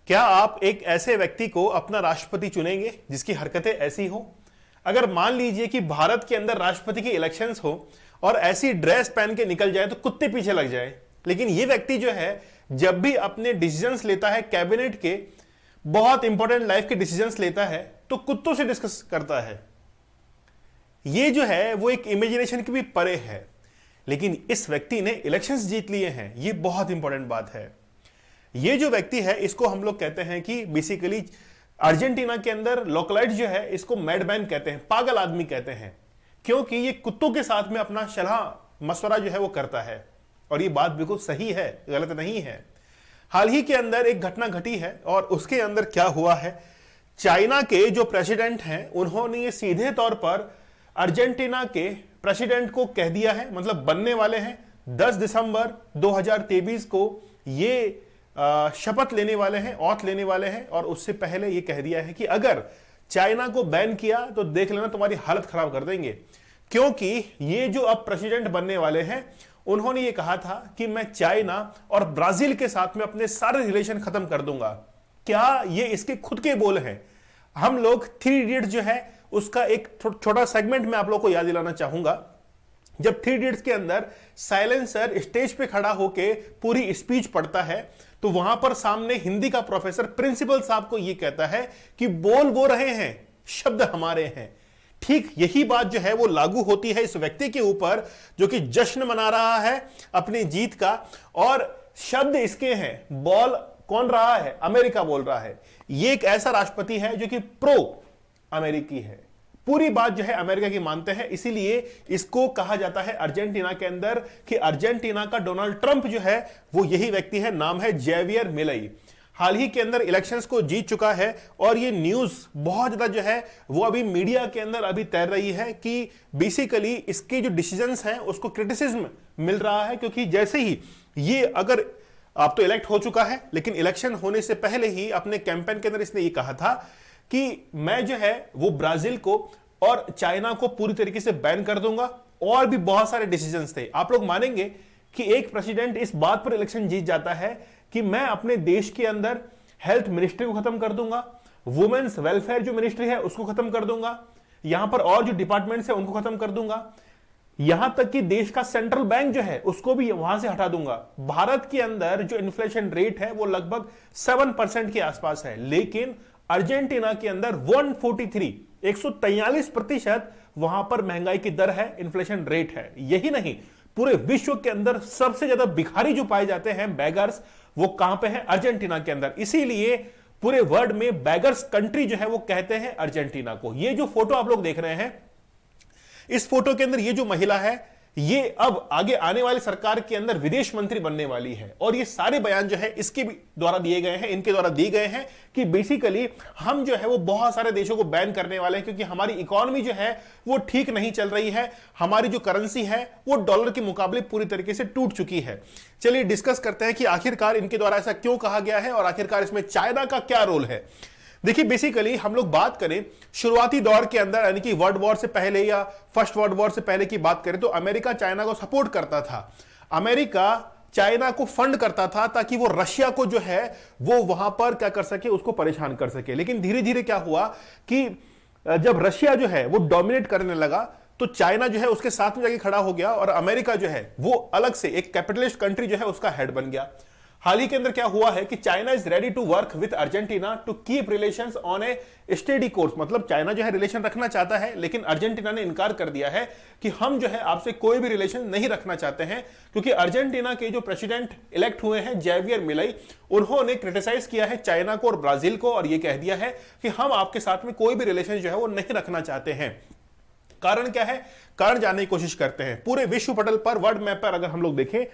क्या आप एक ऐसे व्यक्ति को अपना राष्ट्रपति चुनेंगे जिसकी हरकतें ऐसी हो? अगर मान लीजिए कि भारत के अंदर राष्ट्रपति के इलेक्शंस हो और ऐसी ड्रेस पहन के निकल जाए तो कुत्ते पीछे लग जाए। लेकिन यह व्यक्ति जो है जब भी अपने डिसीजंस लेता है, कैबिनेट के बहुत इंपॉर्टेंट लाइफ के डिसीजंस लेता है तो कुत्तों से डिस्कस करता है। यह जो है वो एक इमेजिनेशन की भी परे है। लेकिन इस व्यक्ति ने इलेक्शंस जीत लिए हैं, यह बहुत इंपॉर्टेंट बात है। ये जो व्यक्ति है इसको हम लोग कहते हैं कि बेसिकली अर्जेंटीना के अंदर लोकलाइट जो है इसको मैडमैन कहते हैं, पागल आदमी कहते हैं, क्योंकि ये कुत्तों के साथ में अपना सलाह मशवरा जो है वो करता है। और ये बात बिल्कुल सही है, गलत नहीं है। हाल ही के अंदर एक घटना घटी है और उसके अंदर क्या हुआ है, चाइना के जो प्रेसिडेंट हैं उन्होंने ये सीधे तौर पर अर्जेंटीना के प्रेसिडेंट को कह दिया है, मतलब बनने वाले हैं 10 दिसंबर 2023 को ये शपथ लेने वाले हैं, ऑथ लेने वाले हैं। और उससे पहले यह कह दिया है कि अगर चाइना को बैन किया तो देख लेना तुम्हारी हालत खराब कर देंगे, क्योंकि ये जो अब प्रेसिडेंट बनने वाले हैं उन्होंने ये कहा था कि मैं चाइना और ब्राजील के साथ में अपने सारे रिलेशन खत्म कर दूंगा। क्या ये इसके खुद के बोल हैं? हम लोग 3 इडियट्स जो है उसका एक छोटा सेगमेंट में आप लोग को याद दिलाना चाहूंगा। जब 3 इडियट्स के अंदर साइलेंसर स्टेज पे खड़ा होके पूरी स्पीच पढ़ता है तो वहां पर सामने हिंदी का प्रोफेसर प्रिंसिपल साहब को यह कहता है कि बोल वो रहे हैं, शब्द हमारे हैं। ठीक यही बात जो है वो लागू होती है इस व्यक्ति के ऊपर जो कि जश्न मना रहा है अपनी जीत का, और शब्द इसके हैं। बॉल कौन रहा है? अमेरिका बोल रहा है। ये एक ऐसा राष्ट्रपति है जो कि प्रो अमेरिकी है, पूरी बात जो है अमेरिका की मानते हैं। इसीलिए इसको कहा जाता है अर्जेंटीना के अंदर कि अर्जेंटीना का डोनाल्ड ट्रंप जो है वो यही व्यक्ति है, नाम है जेवियर मिलई। हाल ही के अंदर इलेक्शंस को जीत चुका है और ये न्यूज बहुत ज्यादा जो है वो अभी मीडिया के अंदर अभी तैर रही है कि बेसिकली इसके जो डिसीजंस हैं उसको क्रिटिसिज्म मिल रहा है, क्योंकि जैसे ही ये अगर आप तो इलेक्ट हो चुका है, लेकिन इलेक्शन होने से पहले ही अपने कैंपेन के अंदर इसने ये कहा था कि मैं जो है वो ब्राजील को और चाइना को पूरी तरीके से बैन कर दूंगा। और भी बहुत सारे डिसीजंस थे। आप लोग मानेंगे कि एक प्रेसिडेंट इस बात पर इलेक्शन जीत जाता है कि मैं अपने देश के अंदर हेल्थ मिनिस्ट्री को खत्म कर दूंगा, वुमेन्स वेलफेयर जो मिनिस्ट्री है उसको खत्म कर दूंगा, यहां पर और जो डिपार्टमेंट्स है उनको खत्म कर दूंगा, यहां तक कि देश का सेंट्रल बैंक जो है उसको भी वहां से हटा दूंगा। भारत के अंदर जो इन्फ्लेशन रेट है वो लगभग 7% के आसपास है, लेकिन अर्जेंटीना के अंदर 143% वहां पर महंगाई की दर है, इन्फ्लेशन रेट है। यही नहीं, पूरे विश्व के अंदर सबसे ज्यादा भिखारी जो पाए जाते हैं, बैगर्स, वो कहां पे हैं? अर्जेंटीना के अंदर। इसीलिए पूरे वर्ल्ड में बैगर्स कंट्री जो है वो कहते हैं अर्जेंटीना को। ये जो फोटो आप लोग देख रहे हैं, इस फोटो के अंदर ये जो महिला है ये अब आगे आने वाली सरकार के अंदर विदेश मंत्री बनने वाली है। और ये सारे बयान जो है इसके द्वारा दिए गए हैं, इनके द्वारा दिए गए हैं कि बेसिकली हम जो है वो बहुत सारे देशों को बैन करने वाले हैं, क्योंकि हमारी इकोनॉमी जो है वो ठीक नहीं चल रही है, हमारी जो करेंसी है वो डॉलर के मुकाबले पूरी तरीके से टूट चुकी है। चलिए डिस्कस करते हैं कि आखिरकार इनके द्वारा ऐसा क्यों कहा गया है और आखिरकार इसमें चाइना का क्या रोल है। देखिए बेसिकली हम लोग बात करें शुरुआती दौर के अंदर, यानी कि वर्ल्ड वॉर से पहले या फर्स्ट वर्ल्ड वॉर से पहले की बात करें तो अमेरिका चाइना को सपोर्ट करता था। अमेरिका चाइना को फंड करता था ताकि वो रशिया को जो है वो वहां पर क्या कर सके, उसको परेशान कर सके। लेकिन धीरे धीरे क्या हुआ कि जब रशिया जो है वो डोमिनेट करने लगा तो चाइना जो है उसके साथ में जाके खड़ा हो गया और अमेरिका जो है वो अलग से एक कैपिटलिस्ट कंट्री जो है उसका हेड बन गया। हाल ही के अंदर क्या हुआ है कि China is ready to work with Argentina to keep relations on a steady course. मतलब चाइना जो है रिलेशन रखना चाहता है, लेकिन अर्जेंटीना ने इनकार कर दिया है कि हम जो है आपसे कोई भी रिलेशन नहीं रखना चाहते हैं, क्योंकि अर्जेंटीना के जो प्रेसिडेंट इलेक्ट हुए हैं जेवियर मिलई, उन्होंने क्रिटिसाइज किया है चाइना को और ब्राजील को और यह कह दिया है कि हम आपके साथ में कोई भी रिलेशन जो है वो नहीं रखना चाहते हैं। कारण क्या है? कारण जानने की कोशिश करते हैं। पूरे विश्व पटल पर, वर्ल्ड मैप पर अगर हम लोग देखें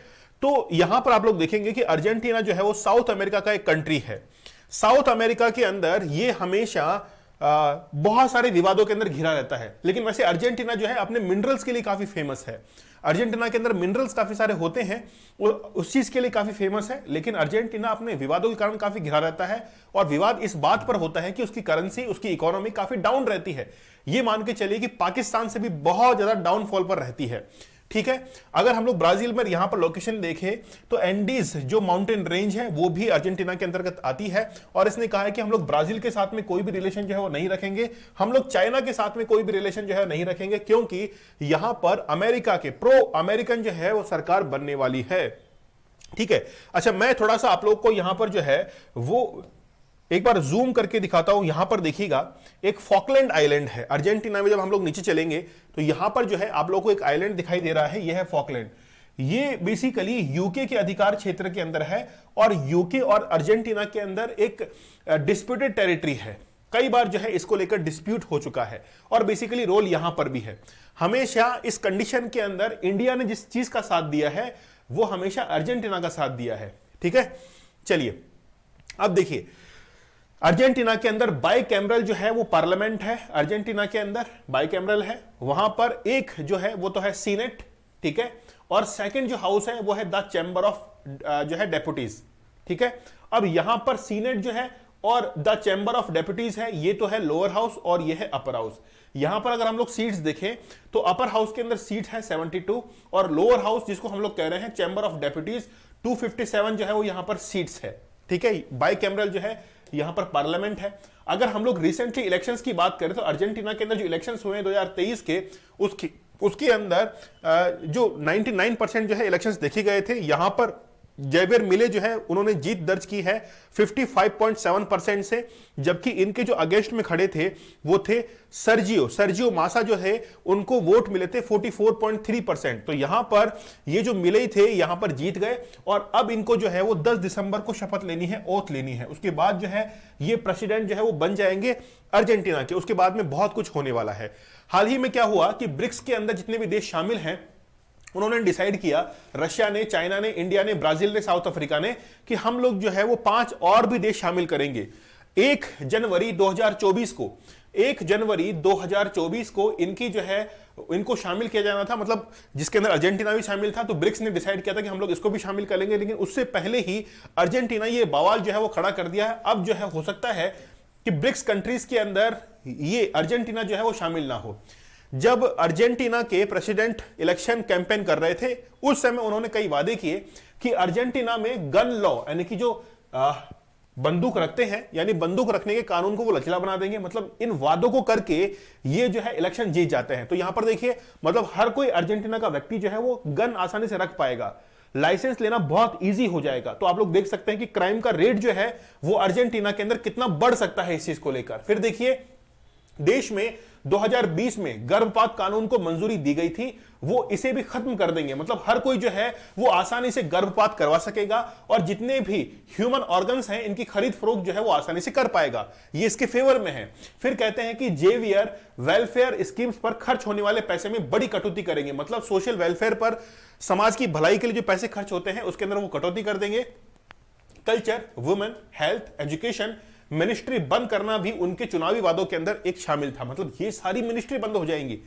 तो यहां पर आप लोग देखेंगे कि अर्जेंटीना जो है वो साउथ अमेरिका का एक कंट्री है। साउथ अमेरिका के अंदर ये हमेशा बहुत सारे विवादों के अंदर घिरा रहता है, लेकिन वैसे अर्जेंटीना जो है अपने मिनरल्स के लिए काफी फेमस है। अर्जेंटीना के अंदर मिनरल्स काफी सारे होते हैं, उस चीज के लिए काफी फेमस है, लेकिन अर्जेंटीना अपने विवादों के कारण काफी घिरा रहता है। और विवाद इस बात पर होता है कि उसकी करेंसी, उसकी इकोनॉमी काफी डाउन रहती है। यह मान के चलिए कि पाकिस्तान से भी बहुत ज्यादा डाउनफॉल पर रहती है। ठीक है। अगर हम लोग ब्राजील में यहां पर लोकेशन देखें तो एंडीज जो माउंटेन रेंज है वो भी अर्जेंटीना के अंतर्गत आती है, और इसने कहा है कि हम लोग ब्राजील के साथ में कोई भी रिलेशन जो है वो नहीं रखेंगे, हम लोग चाइना के साथ में कोई भी रिलेशन जो है नहीं रखेंगे, क्योंकि यहां पर अमेरिका के प्रो अमेरिकन जो है वो सरकार बनने वाली है। ठीक है। अच्छा, मैं थोड़ा सा आप लोग को यहां पर जो है वो एक बार जूम करके दिखाता हूं। यहां पर देखिएगा एक फॉकलैंड आइलैंड है अर्जेंटीना में। जब हम लोग नीचे चलेंगे तो यहां पर जो है आप लोगों को एक आइलैंड दिखाई दे रहा है, यह है फॉकलैंड। ये बेसिकली यूके के अधिकार क्षेत्र के अंदर है, और यूके और अर्जेंटीना के अंदर एक डिस्प्यूटेड टेरिटरी है। कई बार जो है इसको लेकर डिस्प्यूट हो चुका है, और बेसिकली रोल यहां पर भी है। हमेशा इस कंडीशन के अंदर इंडिया ने जिस चीज का साथ दिया है वो हमेशा अर्जेंटीना का साथ दिया है। ठीक है। चलिए अब देखिए, अर्जेंटीना के अंदर बाइकैमरल जो है वो पार्लियामेंट है, अर्जेंटीना के अंदर बाइकैमरल है। वहां पर एक जो है वो तो है सीनेट, ठीक है, और सेकंड जो हाउस है वो है द चैम्बर ऑफ जो है डेपुटीज। ठीक है। अब यहां पर सीनेट जो है और द चैम्बर ऑफ डेपुटीज है, ये तो है लोअर हाउस और ये है अपर हाउस। यहां पर अगर हम लोग सीट्स देखें तो अपर हाउस के अंदर सीट है 72, और लोअर हाउस जिसको हम लोग कह रहे हैं चैम्बर ऑफ डेपुटीज 257 जो है वो यहां पर सीट्स है। ठीक है। बाइकैमरल जो है यहां पर पार्लियामेंट है। अगर हम लोग रिसेंटली इलेक्शंस की बात करें तो अर्जेंटीना के अंदर जो इलेक्शंस हुए हैं 2023 के, उसके अंदर जो 99% जो है इलेक्शंस देखे गए थे, यहां पर जैवियर मिले जो है उन्होंने जीत दर्ज की है 55.7% से, जबकि इनके जो अगेंस्ट में खड़े थे वो थे सर्जियो मासा जो है, उनको वोट मिले थे 44.3%। तो यहां पर ये जो मिले थे यहां पर जीत गए, और अब इनको जो है वो 10 दिसंबर को शपथ लेनी है, ओथ लेनी है। उसके बाद जो है ये प्रेसिडेंट जो है वो बन जाएंगे अर्जेंटीना के। उसके बाद में बहुत कुछ होने वाला है। हाल ही में क्या हुआ कि ब्रिक्स के अंदर जितने भी देश शामिल हैं उन्होंने डिसाइड किया, रशिया ने, चाइना ने, इंडिया ने, ब्राजील ने, साउथ अफ्रीका ने, कि हम लोग जो है वो 5 और भी देश शामिल करेंगे। 1 जनवरी 2024 को इनकी जो है इनको शामिल किया जाना था, मतलब जिसके अंदर अर्जेंटीना भी शामिल था। तो ब्रिक्स ने डिसाइड किया था कि हम लोग इसको भी शामिल करेंगे, लेकिन उससे पहले ही अर्जेंटीना ये बवाल जो है वो खड़ा कर दिया है। अब जो है हो सकता है कि ब्रिक्स कंट्रीज के अंदर ये अर्जेंटीना जो है वो शामिल ना हो। जब अर्जेंटीना के प्रेसिडेंट इलेक्शन कैंपेन कर रहे थे उस समय उन्होंने कई वादे किए कि अर्जेंटीना में गन लॉ, यानी कि जो बंदूक रखते हैं, यानी बंदूक रखने के कानून को वो लचीला बना देंगे। मतलब इन वादों को करके ये जो है इलेक्शन जीत जाते हैं। तो यहां पर देखिए, मतलब हर कोई अर्जेंटीना का व्यक्ति जो है वो गन आसानी से रख पाएगा, लाइसेंस लेना बहुत इजी हो जाएगा। तो आप लोग देख सकते हैं कि क्राइम का रेट जो है वो अर्जेंटीना के अंदर कितना बढ़ सकता है इस चीज को लेकर। फिर देखिए, देश में 2020 में गर्भपात कानून को मंजूरी दी गई थी, वो इसे भी खत्म कर देंगे। मतलब हर कोई जो है वो आसानी से गर्भपात करवा सकेगा, और जितने भी ह्यूमन ऑर्गन्स हैं इनकी खरीद फरोख्त जो है वो आसानी से कर पाएगा। ये इसके फेवर में है। फिर कहते हैं कि जेवियर वेलफेयर स्कीम्स पर खर्च होने वाले पैसे में बड़ी कटौती करेंगे। मतलब सोशल वेलफेयर पर, समाज की भलाई के लिए जो पैसे खर्च होते हैं उसके अंदर वो कटौती कर देंगे। Culture, women, health, education ministry बंद करना भी उनके चुनावी वादों के अंदर एक शामिल था। मतलब ये सारी मिनिस्ट्री बंद हो जाएंगी।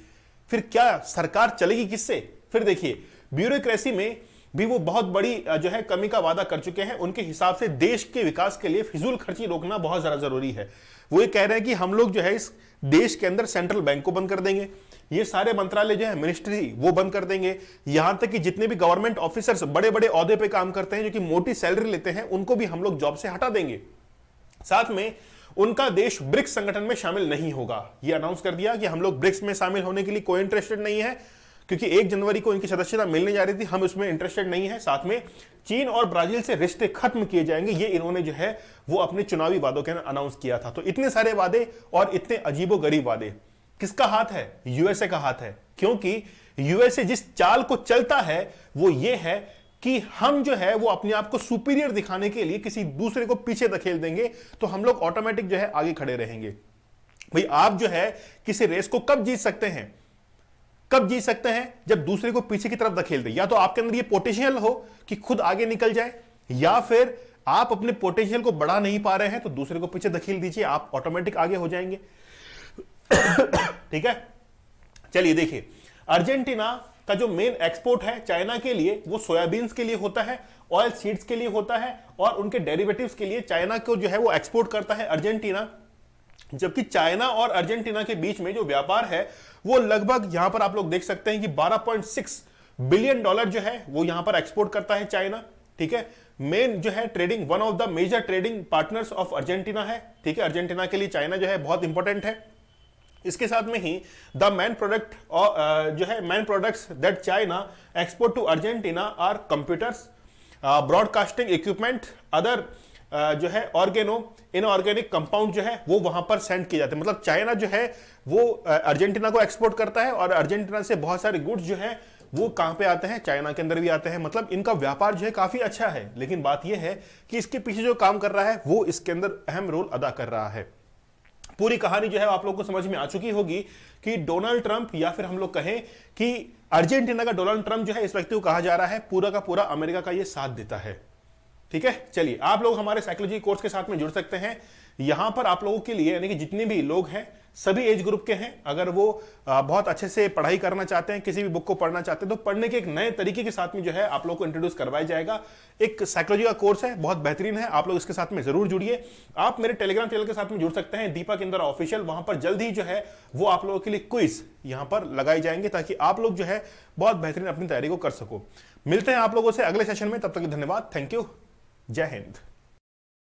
फिर क्या सरकार चलेगी किससे? फिर देखिए, ब्यूरोक्रेसी में भी वो बहुत बड़ी जो है कमी का वादा कर चुके हैं। उनके हिसाब से देश के विकास के लिए फिजूल खर्ची रोकना बहुत ज्यादा जरूरी है। वो ये कह रहे हैं कि हम लोग जो है इस देश के अंदर सेंट्रल बैंक को बंद कर देंगे, ये सारे मंत्रालय जो है मिनिस्ट्री वो बंद कर देंगे, यहां तक कि जितने भी गवर्नमेंट ऑफिसर्स बड़े बड़े ओहदे पे काम करते हैं जो कि मोटी सैलरी लेते हैं उनको भी हम लोग जॉब से हटा देंगे। साथ में उनका देश ब्रिक्स संगठन में शामिल नहीं होगा। यह अनाउंस कर दिया कि हम लोग ब्रिक्स में शामिल होने के लिए कोई इंटरेस्टेड नहीं है, क्योंकि 1 जनवरी को इनकी सदस्यता मिलने जा रही थी, हम उसमें इंटरेस्टेड नहीं है। साथ में चीन और ब्राजील से रिश्ते खत्म किए जाएंगे, ये इन्होंने जो है वो अपने चुनावी वादों के अंदर अनाउंस किया था। तो इतने सारे वादे और इतने अजीबोगरीब वादे, किसका हाथ है? यूएसए का हाथ है। क्योंकि यूएसए जिस चाल को चलता है वो ये है कि हम जो है वो अपने आप को सुपीरियर दिखाने के लिए किसी दूसरे को पीछे धकेल देंगे, तो हम लोग ऑटोमेटिक जो है आगे खड़े रहेंगे। भाई आप जो है किसी रेस को कब जीत सकते हैं? कब जीत सकते हैं? जब दूसरे को पीछे की तरफ धकेल दे। या तो आपके अंदर ये पोटेंशियल हो कि खुद आगे निकल जाए, या फिर आप अपने पोटेंशियल को बढ़ा नहीं पा रहे हैं तो दूसरे को पीछे धकेल दीजिए, आप ऑटोमेटिक आगे हो जाएंगे। ठीक है। चलिए देखिए, अर्जेंटीना का जो मेन एक्सपोर्ट है चाइना के लिए वो सोयाबीन्स के लिए होता है, ऑयल सीड्स के लिए होता है, और उनके डेरिवेटिव्स के लिए चाइना को जो है वो एक्सपोर्ट करता है अर्जेंटीना। जबकि चाइना और अर्जेंटीना के बीच में जो व्यापार है वो लगभग, यहां पर आप लोग देख सकते हैं कि 12.6 बिलियन डॉलर जो है वो यहां पर एक्सपोर्ट करता है चाइना, ठीक है। मेन जो है trading, one of the major trading partners of Argentina है, ठीक है। अर्जेंटीना के लिए चाइना जो है बहुत इंपॉर्टेंट है। इसके साथ में ही द मैन प्रोडक्ट जो है main products that China export to Argentina are computers, broadcasting equipment, other जो है ऑर्गेनो इनऑर्गेनिक कंपाउंड जो है वो वहां पर सेंड किए जाते हैं। मतलब चाइना जो है वो अर्जेंटीना को एक्सपोर्ट करता है और अर्जेंटीना से बहुत सारे गुड्स जो है वो कहां पे आते हैं, चाइना के अंदर भी आते हैं। मतलब इनका व्यापार जो है काफी अच्छा है, लेकिन बात यह है कि इसके पीछे जो काम कर रहा है वो इसके अंदर अहम रोल अदा कर रहा है। पूरी कहानी जो है आप लोगों को समझ में आ चुकी होगी कि डोनाल्ड ट्रंप, या फिर हम लोग कहें कि अर्जेंटीना का डोनाल्ड ट्रंप जो है, इस व्यक्ति को कहा जा रहा है पूरा का पूरा अमेरिका का ये साथ देता है, ठीक है। चलिए, आप लोग हमारे साइकोलॉजी कोर्स के साथ में जुड़ सकते हैं। यहां पर आप लोगों के लिए, यानी कि जितने भी लोग हैं सभी एज ग्रुप के हैं, अगर वो बहुत अच्छे से पढ़ाई करना चाहते हैं, किसी भी बुक को पढ़ना चाहते हैं, तो पढ़ने के एक नए तरीके के साथ में जो है आप लोग को इंट्रोड्यूस करवाया जाएगा। एक साइकोलॉजी का कोर्स है, बहुत बेहतरीन है, आप लोग इसके साथ में जरूर जुड़िए। आप मेरे टेलीग्राम चैनल के साथ में जुड़ सकते हैं, दीपक इंद्रा ऑफिशियल। वहां पर जल्द ही जो है वो आप लोगों के लिए क्विज यहां पर लगाई जाएंगे, ताकि आप लोग जो है बहुत बेहतरीन अपनी तैयारी को कर सको। मिलते हैं आप लोगों से अगले सेशन में, तब तक धन्यवाद, थैंक यू, जय हिंद।